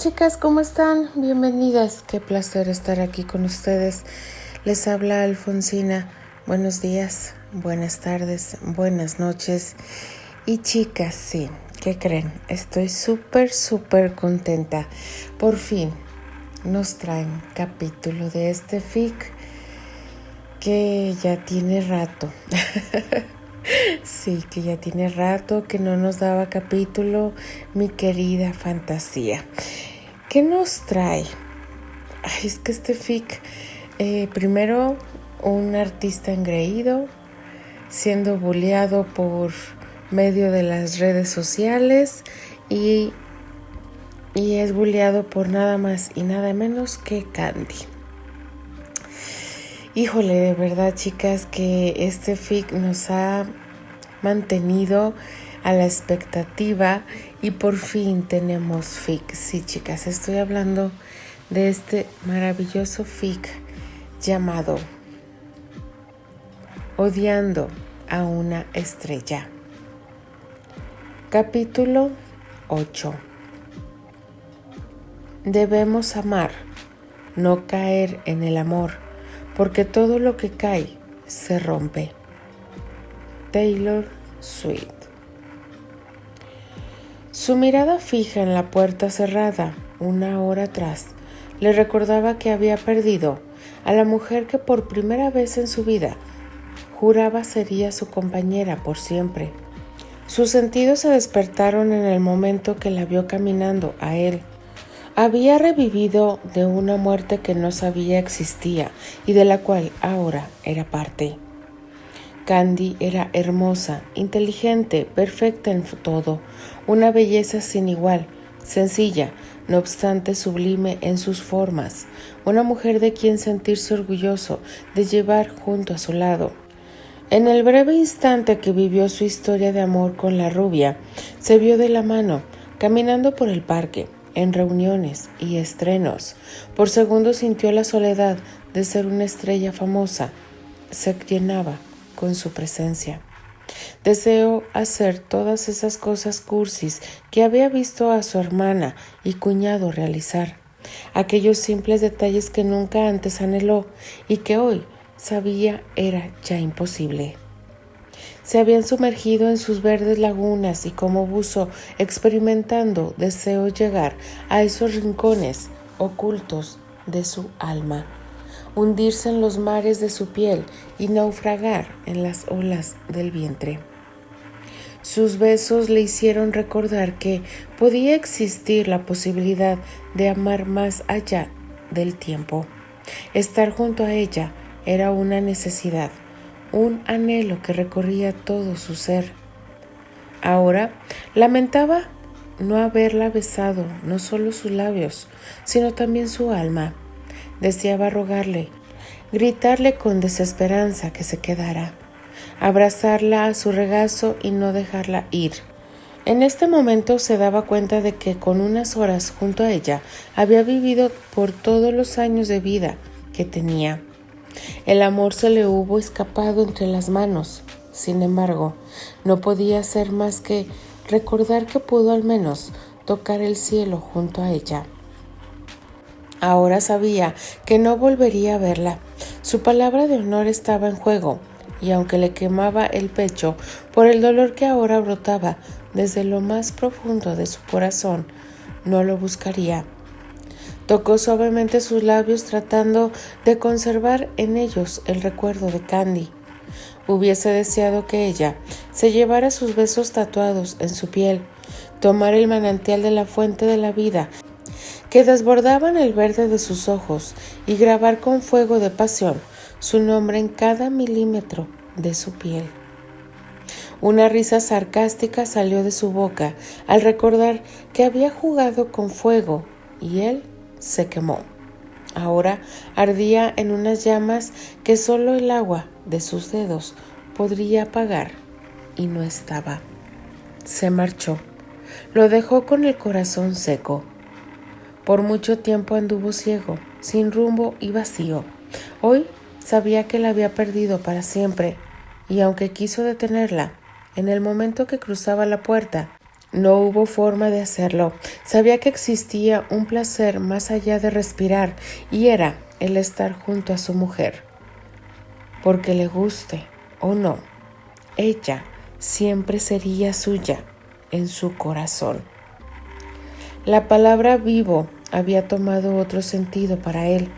chicas, ¿cómo están? Bienvenidas, qué placer estar aquí con ustedes. Les habla Alfonsina. Buenos días, buenas tardes, buenas noches. Y chicas, sí, ¿qué creen? Estoy súper contenta. Por fin nos traen capítulo de este fic que ya tiene rato. Sí, que ya tiene rato que no nos daba capítulo, mi querida fantasía. ¿Qué nos trae? Ay, es que este fic, primero un artista engreído siendo bulleado por medio de las redes sociales y es bulleado por nada más y nada menos que Candy. Híjole, de verdad, chicas, que este fic nos ha mantenido a la expectativa y por fin tenemos fic. Sí, chicas, estoy hablando de este maravilloso fic llamado Odiando a una estrella. Capítulo 8. Debemos amar, no caer en el amor, porque todo lo que cae se rompe. Taylor Swift. Su mirada fija en la puerta cerrada, una hora atrás, le recordaba que había perdido a la mujer que por primera vez en su vida juraba sería su compañera por siempre. Sus sentidos se despertaron en el momento que la vio caminando a él. Había revivido de una muerte que no sabía existía y de la cual ahora era parte. Candy era hermosa, inteligente, perfecta en todo, una belleza sin igual, sencilla, no obstante sublime en sus formas, una mujer de quien sentirse orgulloso de llevar junto a su lado. En el breve instante que vivió su historia de amor con la rubia, se vio de la mano, caminando por el parque, en reuniones y estrenos. Por segundos sintió la soledad de ser una estrella famosa. Se llenaba con su presencia. Deseó hacer todas esas cosas cursis que había visto a su hermana y cuñado realizar. Aquellos simples detalles que nunca antes anheló y que hoy sabía era ya imposible. Se habían sumergido en sus verdes lagunas y como buzo experimentando deseó llegar a esos rincones ocultos de su alma, hundirse en los mares de su piel y naufragar en las olas del vientre. Sus besos le hicieron recordar que podía existir la posibilidad de amar más allá del tiempo. Estar junto a ella era una necesidad, un anhelo que recorría todo su ser. Ahora lamentaba no haberla besado, no solo sus labios, sino también su alma. Deseaba rogarle, gritarle con desesperanza que se quedara, abrazarla a su regazo y no dejarla ir. En este momento se daba cuenta de que con unas horas junto a ella había vivido por todos los años de vida que tenía. El amor se le hubo escapado entre las manos. Sin embargo, no podía hacer más que recordar que pudo al menos tocar el cielo junto a ella. Ahora sabía que no volvería a verla. Su palabra de honor estaba en juego, y aunque le quemaba el pecho por el dolor que ahora brotaba desde lo más profundo de su corazón, no lo buscaría. Tocó suavemente sus labios tratando de conservar en ellos el recuerdo de Candy. Hubiese deseado que ella se llevara sus besos tatuados en su piel, tomar el manantial de la fuente de la vida que desbordaban el verde de sus ojos y grabar con fuego de pasión su nombre en cada milímetro de su piel. Una risa sarcástica salió de su boca al recordar que había jugado con fuego y él se quemó. Ahora ardía en unas llamas que solo el agua de sus dedos podría apagar y no estaba. Se marchó. Lo dejó con el corazón seco. Por mucho tiempo anduvo ciego, sin rumbo y vacío. Hoy sabía que la había perdido para siempre y aunque quiso detenerla, en el momento que cruzaba la puerta, No hubo forma de hacerlo. Sabía que existía un placer más allá de respirar y era el estar junto a su mujer. Porque le guste o no, ella siempre sería suya en su corazón. La palabra vivo había tomado otro sentido para él.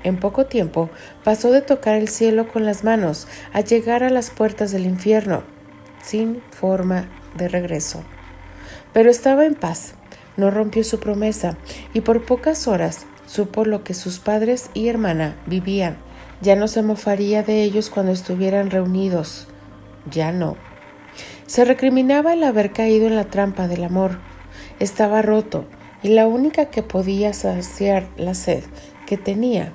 En poco tiempo pasó de tocar el cielo con las manos a llegar a las puertas del infierno, sin forma de regreso. Pero estaba en paz, no rompió su promesa y por pocas horas supo lo que sus padres y hermana vivían. Ya no se mofaría de ellos cuando estuvieran reunidos. Ya no. Se recriminaba el haber caído en la trampa del amor. Estaba roto y la única que podía saciar la sed que tenía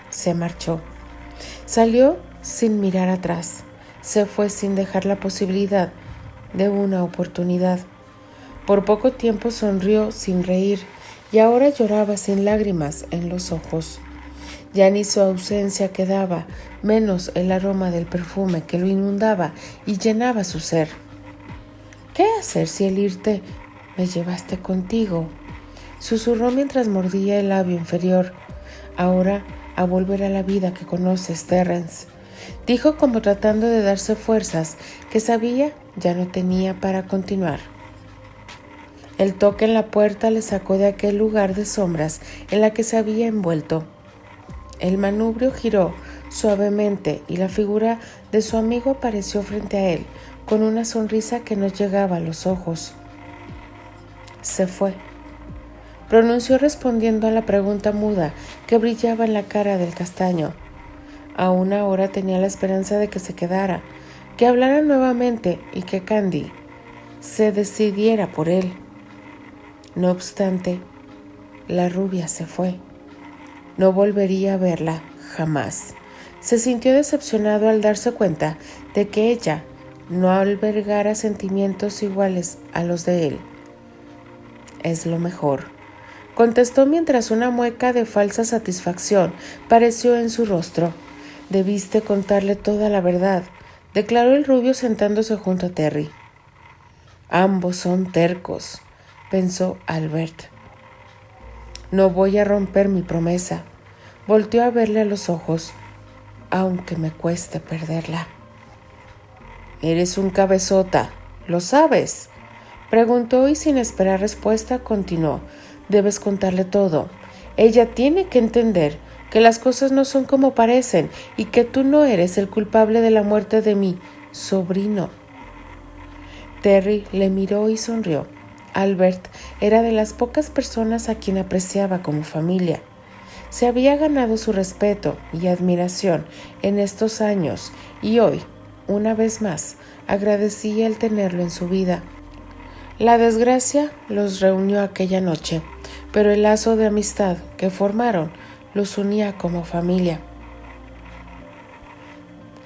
se marchó. Salió sin mirar atrás. Se fue sin dejar la posibilidad de una oportunidad. Por poco tiempo sonrió sin reír y ahora lloraba sin lágrimas en los ojos. Ya ni su ausencia quedaba, menos el aroma del perfume que lo inundaba y llenaba su ser. ¿Qué hacer si al irte me llevaste contigo? Susurró mientras mordía el labio inferior. Ahora a volver a la vida que conoces, Terrence, dijo como tratando de darse fuerzas que sabía ya no tenía para continuar. El toque en la puerta le sacó de aquel lugar de sombras en la que se había envuelto. El manubrio giró suavemente y la figura de su amigo apareció frente a él, con una sonrisa que no llegaba a los ojos. Se fue, pronunció respondiendo a la pregunta muda que brillaba en la cara del castaño. Aún ahora tenía la esperanza de que se quedara, que hablara nuevamente y que Candy se decidiera por él. No obstante, la rubia se fue. No volvería a verla jamás. Se sintió decepcionado al darse cuenta de que ella no albergara sentimientos iguales a los de él. Es lo mejor, contestó mientras una mueca de falsa satisfacción pareció en su rostro. Debiste contarle toda la verdad, declaró el rubio sentándose junto a Terry. Ambos son tercos, pensó Albert. No voy a romper mi promesa. Volteó a verle a los ojos, aunque me cueste perderla. Eres un cabezota, ¿lo sabes? Preguntó y sin esperar respuesta continuó. Debes contarle todo. Ella tiene que entender que las cosas no son como parecen y que tú no eres el culpable de la muerte de mi sobrino. Terry le miró y sonrió. Albert era de las pocas personas a quien apreciaba como familia. Se había ganado su respeto y admiración en estos años y hoy, una vez más, agradecía el tenerlo en su vida. La desgracia los reunió aquella noche, pero el lazo de amistad que formaron los unía como familia.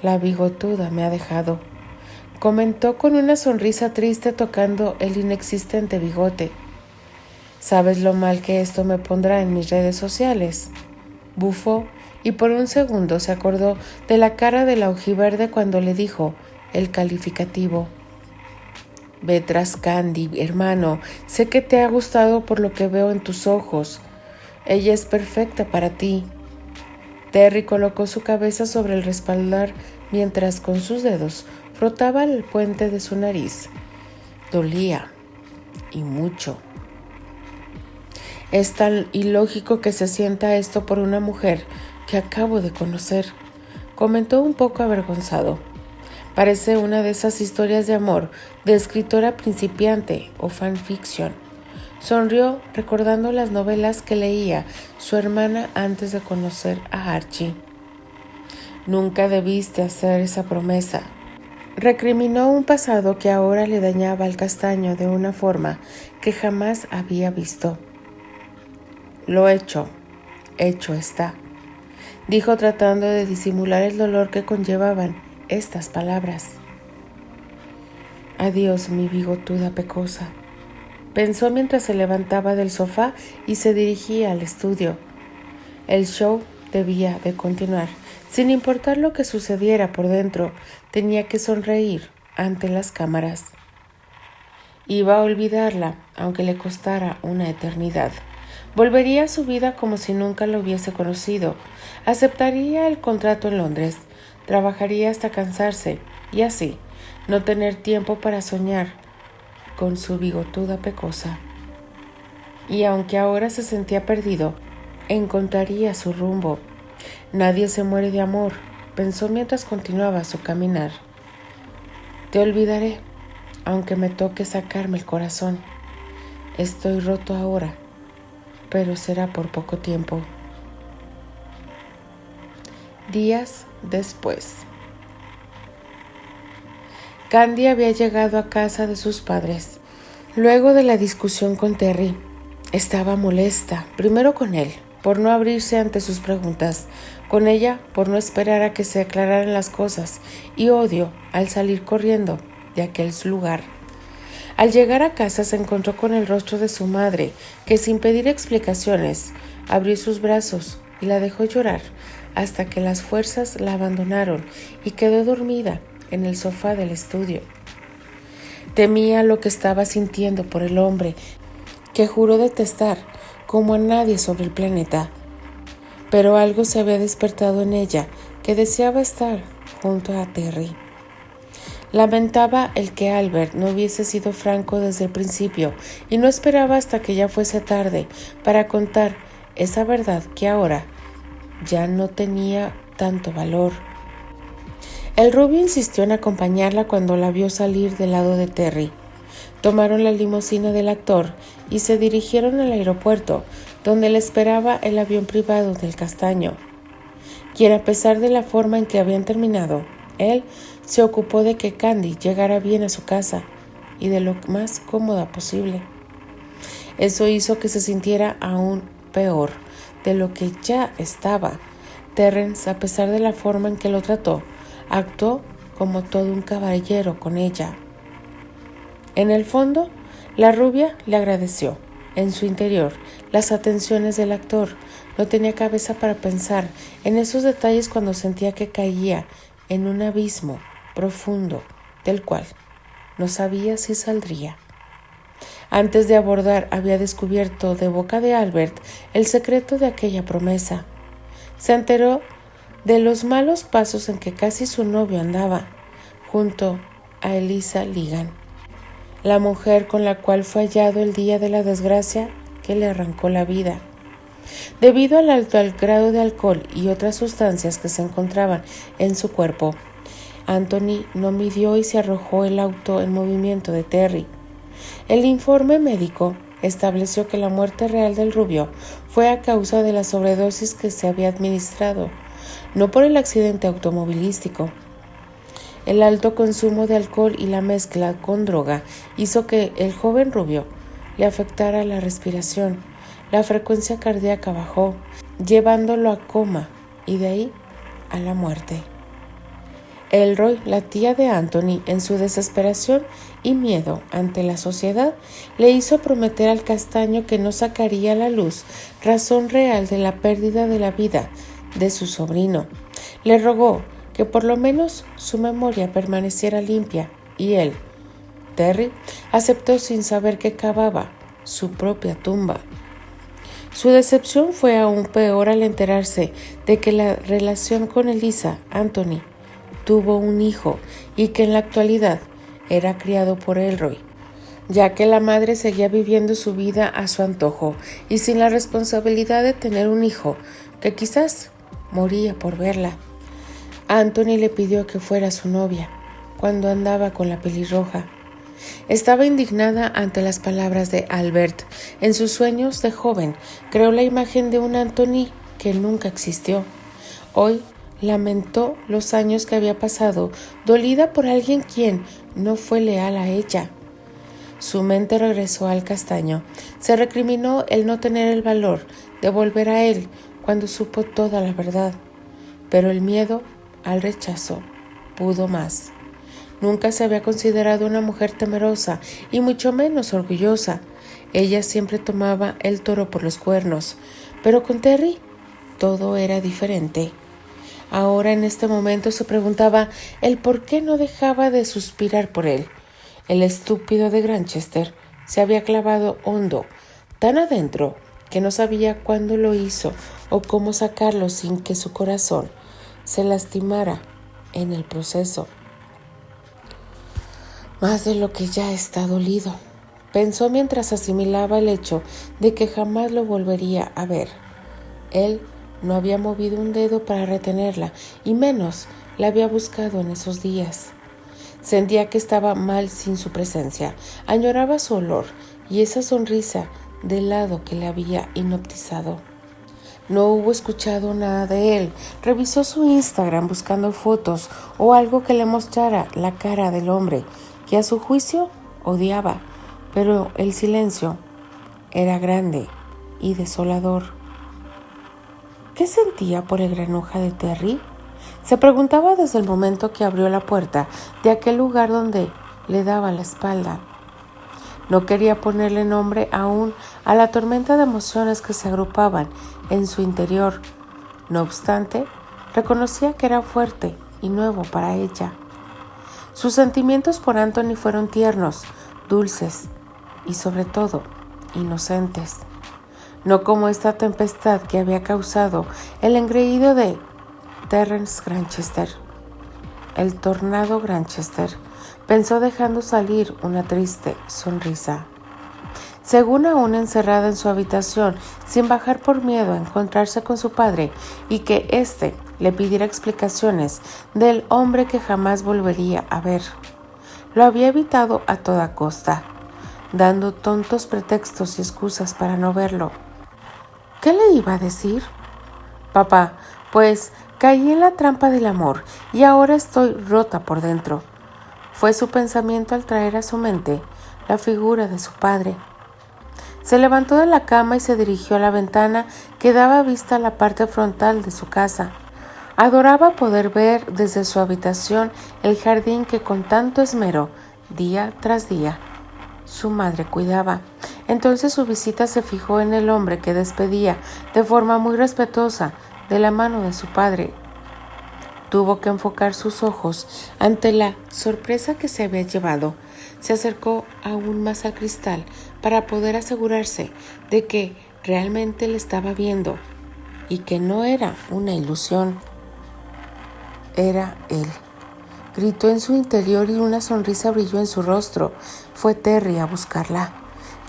La bigotuda me ha dejado, comentó con una sonrisa triste tocando el inexistente bigote. ¿Sabes lo mal que esto me pondrá en mis redes sociales? Bufó y por un segundo se acordó de la cara de la ojiverde cuando le dijo el calificativo. Ve tras Candy, hermano, sé que te ha gustado por lo que veo en tus ojos. Ella es perfecta para ti. Terry colocó su cabeza sobre el respaldar mientras con sus dedos frotaba el puente de su nariz. Dolía, y mucho. Es tan ilógico que se sienta esto por una mujer que acabo de conocer, comentó un poco avergonzado. Parece una de esas historias de amor de escritora principiante o fanfiction. Sonrió recordando las novelas que leía su hermana antes de conocer a Archie. Nunca debiste hacer esa promesa. Recriminó un pasado que ahora le dañaba al castaño de una forma que jamás había visto. Lo hecho está, dijo tratando de disimular el dolor que conllevaban estas palabras. Adiós, mi bigotuda pecosa, pensó mientras se levantaba del sofá y se dirigía al estudio. El show debía de continuar. Sin importar lo que sucediera por dentro, tenía que sonreír ante las cámaras. Iba a olvidarla, aunque le costara una eternidad. Volvería a su vida como si nunca lo hubiese conocido. Aceptaría el contrato en Londres. Trabajaría hasta cansarse y así no tener tiempo para soñar con su bigotuda pecosa. Y aunque ahora se sentía perdido, encontraría su rumbo. Nadie se muere de amor, pensó mientras continuaba su caminar. Te olvidaré, aunque me toque sacarme el corazón. Estoy roto ahora, pero será por poco tiempo. Días después. Candy había llegado a casa de sus padres. Luego de la discusión con Terry, estaba molesta, primero con él, por no abrirse ante sus preguntas, con ella por no esperar a que se aclararan las cosas, y odio al salir corriendo de aquel lugar. Al llegar a casa se encontró con el rostro de su madre, que sin pedir explicaciones, abrió sus brazos y la dejó llorar hasta que las fuerzas la abandonaron y quedó dormida en el sofá del estudio. Temía lo que estaba sintiendo por el hombre que juró detestar como a nadie sobre el planeta, pero algo se había despertado en ella que deseaba estar junto a Terry. Lamentaba el que Albert no hubiese sido franco desde el principio y no esperaba hasta que ya fuese tarde para contar esa verdad que ahora ya no tenía tanto valor. El rubio insistió en acompañarla cuando la vio salir del lado de Terry. Tomaron la limusina del actor y se dirigieron al aeropuerto, donde le esperaba el avión privado del Castaño, quien, a pesar de la forma en que habían terminado, él se ocupó de que Candy llegara bien a su casa y de lo más cómoda posible. Eso hizo que se sintiera aún peor de lo que ya estaba. Terrence, a pesar de la forma en que lo trató, actuó como todo un caballero con ella. En el fondo, la rubia le agradeció. En su interior, las atenciones del actor. No tenía cabeza para pensar en esos detalles cuando sentía que caía en un abismo profundo del cual no sabía si saldría. Antes de abordar, había descubierto de boca de Albert el secreto de aquella promesa. Se enteró de los malos pasos en que casi su novio andaba, junto a Eliza Ligan, la mujer con la cual fue hallado el día de la desgracia que le arrancó la vida. Debido al alto grado de alcohol y otras sustancias que se encontraban en su cuerpo, Anthony no midió y se arrojó el auto en movimiento de Terry. El informe médico estableció que la muerte real del rubio fue a causa de la sobredosis que se había administrado, no por el accidente automovilístico. El alto consumo de alcohol y la mezcla con droga hizo que el joven rubio le afectara la respiración. La frecuencia cardíaca bajó, llevándolo a coma y de ahí a la muerte. Elroy, la tía de Anthony, en su desesperación y miedo ante la sociedad, le hizo prometer al Castaño que no sacaría a la luz razón real de la pérdida de la vida de su sobrino. Le rogó que por lo menos su memoria permaneciera limpia, y él, Terry, aceptó sin saber que cavaba su propia tumba. Su decepción fue aún peor al enterarse de que la relación con Eliza, Anthony, tuvo un hijo y que en la actualidad era criado por Elroy, ya que la madre seguía viviendo su vida a su antojo y sin la responsabilidad de tener un hijo que quizás moría por verla. Anthony le pidió que fuera su novia cuando andaba con la pelirroja. Estaba indignada ante las palabras de Albert. En sus sueños de joven creó la imagen de un Anthony que nunca existió. Hoy lamentó los años que había pasado, dolida por alguien quien no fue leal a ella. Su mente regresó al Castaño. Se recriminó el no tener el valor de volver a él cuando supo toda la verdad. Pero el miedo al rechazo pudo más. Nunca se había considerado una mujer temerosa y mucho menos orgullosa. Ella siempre tomaba el toro por los cuernos, pero con Terry todo era diferente. Ahora en este momento se preguntaba el por qué no dejaba de suspirar por él. El estúpido de Granchester se había clavado hondo, tan adentro, que no sabía cuándo lo hizo o cómo sacarlo sin que su corazón se lastimara en el proceso. Más de lo que ya está dolido, pensó mientras asimilaba el hecho de que jamás lo volvería a ver. Él no había movido un dedo para retenerla, y menos la había buscado en esos días. Sentía que estaba mal sin su presencia, añoraba su olor y esa sonrisa de lado que le había hipnotizado. No hubo escuchado nada de él. Revisó su Instagram buscando fotos o algo que le mostrara la cara del hombre que a su juicio odiaba, pero el silencio era grande y desolador. ¿Qué sentía por el granuja de Terry? Se preguntaba desde el momento que abrió la puerta de aquel lugar donde le daba la espalda. No quería ponerle nombre aún a la tormenta de emociones que se agrupaban en su interior. No obstante, reconocía que era fuerte y nuevo para ella. Sus sentimientos por Anthony fueron tiernos, dulces y sobre todo inocentes. No como esta tempestad que había causado el engreído de Terence Granchester. El tornado Granchester, pensó dejando salir una triste sonrisa. Según aún encerrada en su habitación, sin bajar por miedo a encontrarse con su padre y que éste le pidiera explicaciones del hombre que jamás volvería a ver. Lo había evitado a toda costa, dando tontos pretextos y excusas para no verlo. ¿Qué le iba a decir? Papá, pues caí en la trampa del amor y ahora estoy rota por dentro. Fue su pensamiento al traer a su mente la figura de su padre. Se levantó de la cama y se dirigió a la ventana que daba vista a la parte frontal de su casa. Adoraba poder ver desde su habitación el jardín que con tanto esmero, día tras día, su madre cuidaba. Entonces su visita se fijó en el hombre que despedía de forma muy respetuosa de la mano de su padre. Tuvo que enfocar sus ojos ante la sorpresa que se había llevado. Se acercó aún más al cristal para poder asegurarse de que realmente le estaba viendo y que no era una ilusión. Era él. Gritó en su interior y una sonrisa brilló en su rostro. Fue Terry a buscarla.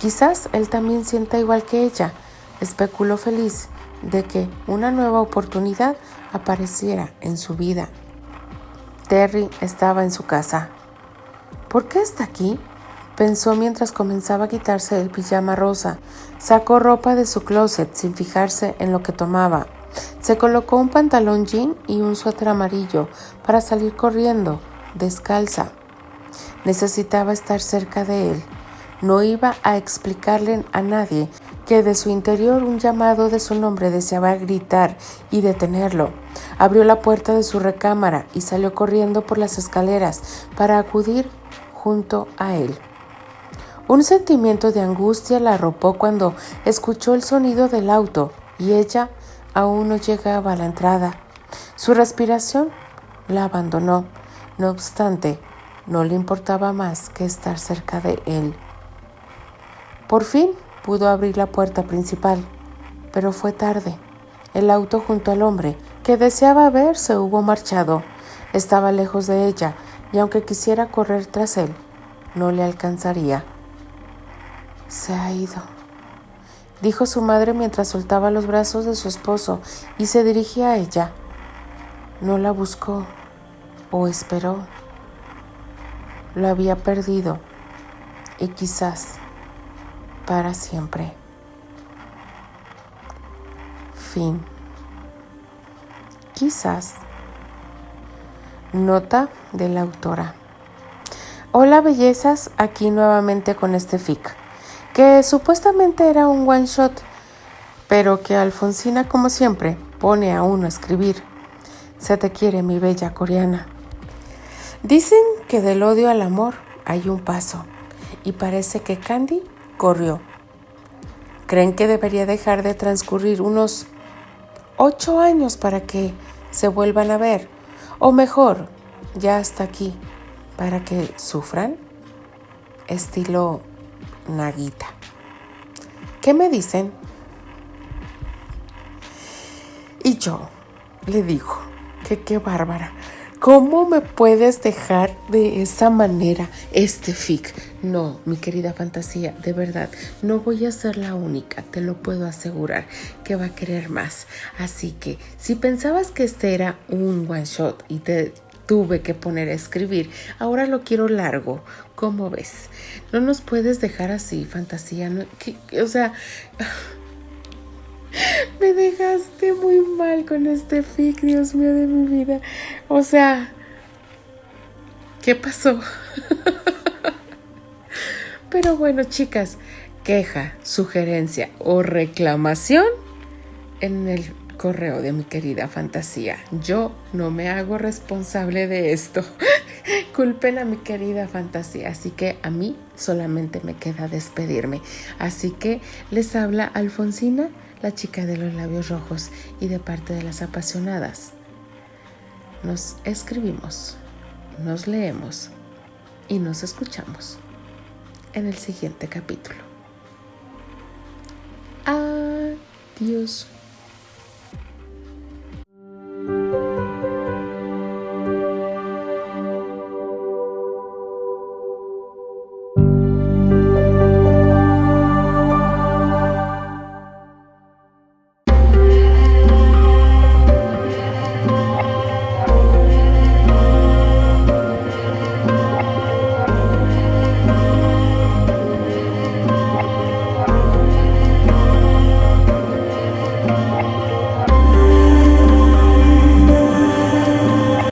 Quizás él también sienta igual que ella. Especuló feliz de que una nueva oportunidad apareciera en su vida. Terry estaba en su casa. ¿Por qué está aquí?, pensó mientras comenzaba a quitarse el pijama rosa. Sacó ropa de su closet sin fijarse en lo que tomaba. Se colocó un pantalón jean y un suéter amarillo para salir corriendo, descalza. Necesitaba estar cerca de él. No iba a explicarle a nadie que de su interior un llamado de su nombre deseaba gritar y detenerlo. Abrió la puerta de su recámara y salió corriendo por las escaleras para acudir junto a él. Un sentimiento de angustia la arropó cuando escuchó el sonido del auto y ella aún no llegaba a la entrada. Su respiración la abandonó. No obstante, no le importaba más que estar cerca de él. Por fin pudo abrir la puerta principal, pero fue tarde. El auto junto al hombre que deseaba ver se hubo marchado. Estaba lejos de ella y aunque quisiera correr tras él, no le alcanzaría. Se ha ido, dijo su madre mientras soltaba los brazos de su esposo y se dirigía a ella. No la buscó o esperó. Lo había perdido y quizás para siempre. Fin. Quizás. Nota de la autora. Hola bellezas, aquí nuevamente con este fic, que supuestamente era un one shot, pero que Alfonsina como siempre pone a uno a escribir. Se te quiere mi bella coreana. Dicen que del odio al amor hay un paso y parece que Candy corrió. ¿Creen que debería dejar de transcurrir unos 8 años para que se vuelvan a ver? O mejor, ya hasta aquí, para que sufran. estilo Naguita. ¿Qué me dicen? Y yo le digo que qué bárbara. ¿Cómo me puedes dejar de esa manera este fic? No, mi querida Fantasía, de verdad, no voy a ser la única, te lo puedo asegurar, que va a querer más. Así que, si pensabas que este era un one shot y te tuve que poner a escribir, ahora lo quiero largo. ¿Cómo ves? No nos puedes dejar así, Fantasía. No, o sea... Me dejaste muy mal con este fic, Dios mío de mi vida. O sea, ¿qué pasó? Pero bueno, chicas, queja, sugerencia o reclamación en el correo de mi querida Fantasía. Yo no me hago responsable de esto. Culpen a mi querida Fantasía. Así que a mí solamente me queda despedirme. Así que les habla Alfonsina, la chica de los labios rojos, y de parte de las apasionadas. Nos escribimos, nos leemos y nos escuchamos en el siguiente capítulo. Adiós.